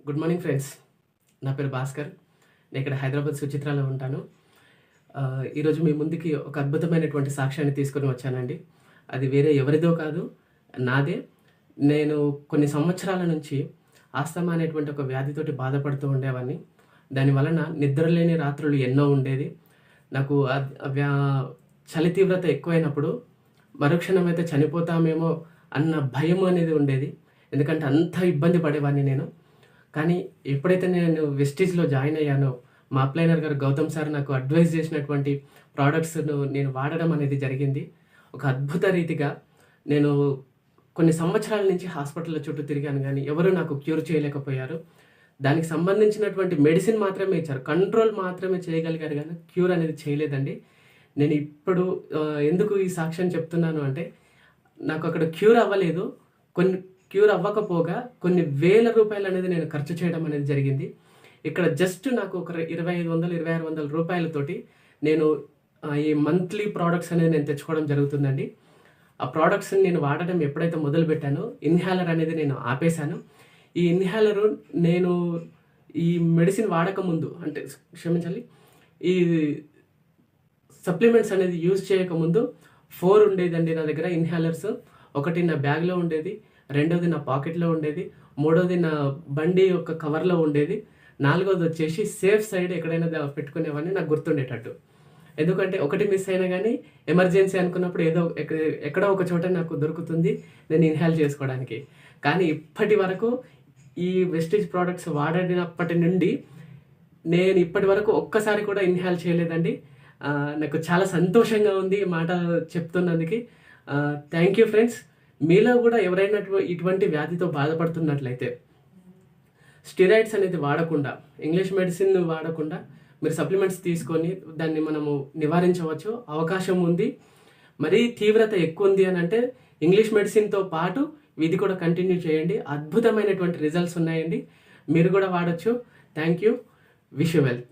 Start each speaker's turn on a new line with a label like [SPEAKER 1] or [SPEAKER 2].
[SPEAKER 1] Good morning friends. నా పేరు భాస్కర్. నేను ఇక్కడ హైదరాబాద్ సుచిత్రాలో ఉంటాను. ఈరోజు మీ ముందుకి ఒక అద్భుతమైనటువంటి సాక్ష్యాన్ని తీసుకొని వచ్చానండి. అది వేరే ఎవరిదో కాదు, నాదే. నేను కొన్ని సంవత్సరాల నుంచి ఆస్తమా అనేటువంటి ఒక వ్యాధితోటి బాధపడుతూ ఉండేవాడిని. దాని వలన నిద్రలేని రాత్రులు ఎన్నో ఉండేది. నాకు చలి తీవ్రత ఎక్కువైనప్పుడు మరుక్షణం అయితే చనిపోతామేమో అన్న భయం అనేది ఉండేది. ఎందుకంటే అంత ఇబ్బంది పడేవాడిని నేను. కానీ ఎప్పుడైతే నేను వెస్టీజ్లో జాయిన్ అయ్యానో, మా అప్లైనర్ గారు గౌతమ్ సార్ నాకు అడ్వైజ్ చేసినటువంటి ప్రోడక్ట్స్ను నేను వాడడం అనేది జరిగింది. ఒక అద్భుత రీతిగా నేను కొన్ని సంవత్సరాల నుంచి హాస్పిటల్ చుట్టూ తిరిగాను, కానీ ఎవరు నాకు క్యూర్ చేయలేకపోయారు. దానికి సంబంధించినటువంటి మెడిసిన్ మాత్రమే ఇచ్చారు, కంట్రోల్ మాత్రమే చేయగలిగారు, కానీ క్యూర్ అనేది చేయలేదండి. నేను ఇప్పుడు ఎందుకు ఈ సాక్ష్యం చెప్తున్నాను అంటే, నాకు అక్కడ క్యూర్ అవ్వలేదు. క్యూర్ అవ్వకపోగా కొన్ని వేల రూపాయలు అనేది నేను ఖర్చు చేయడం అనేది జరిగింది. ఇక్కడ జస్ట్ నాకు ఒక 2500-2600 రూపాయలతోటి నేను ఈ మంత్లీ ప్రోడక్ట్స్ అనేది నేను తెచ్చుకోవడం జరుగుతుందండి. ఆ ప్రోడక్ట్స్ని నేను వాడడం ఎప్పుడైతే మొదలు పెట్టానో, ఇన్హేలర్ అనేది నేను ఆపేశాను. ఈ ఇన్హేలరు నేను ఈ మెడిసిన్ వాడకముందు, అంటే క్షమించాలి, ఈ సప్లిమెంట్స్ అనేది యూజ్ చేయకముందు 4 ఉండేదండి నా దగ్గర ఇన్హేలర్స్. ఒకటి నా బ్యాగ్లో ఉండేది, రెండోది నా పాకెట్లో ఉండేది, మూడోది నా బండి యొక్క కవర్లో ఉండేది, నాలుగోది వచ్చేసి సేఫ్ సైడ్ ఎక్కడైనా పెట్టుకునేవాడిని, నాకు గుర్తుండేటట్టు. ఎందుకంటే ఒకటి మిస్ అయినా కానీ ఎమర్జెన్సీ అనుకున్నప్పుడు ఏదో ఎక్కడో ఒక చోట నాకు దొరుకుతుంది నేను ఇన్హేల్ చేసుకోవడానికి. కానీ ఇప్పటి వరకు ఈ వెస్టీజ్ ప్రోడక్ట్స్ వాడినప్పటి నుండి నేను ఇప్పటి వరకు ఒక్కసారి కూడా ఇన్హేల్ చేయలేదండి. నాకు చాలా సంతోషంగా ఉంది ఈ మాట చెప్తున్నందుకు. Thank you friends. మీలో కూడా ఎవరైనా ఇటువంటి వ్యాధితో బాధపడుతున్నట్లయితే స్టిరాయిడ్స్ అనేది వాడకుండా, ఇంగ్లీష్ మెడిసిన్ వాడకుండా మీరు సప్లిమెంట్స్ తీసుకొని దాన్ని మనము నివారించవచ్చు, అవకాశం ఉంది. మరీ తీవ్రత ఎక్కువ ఉంది అని అంటే ఇంగ్లీష్ మెడిసిన్తో పాటు ఇది కూడా కంటిన్యూ చేయండి. అద్భుతమైనటువంటి రిజల్ట్స్ ఉన్నాయండి, మీరు కూడా వాడచ్చు. Thank you. Wish you well.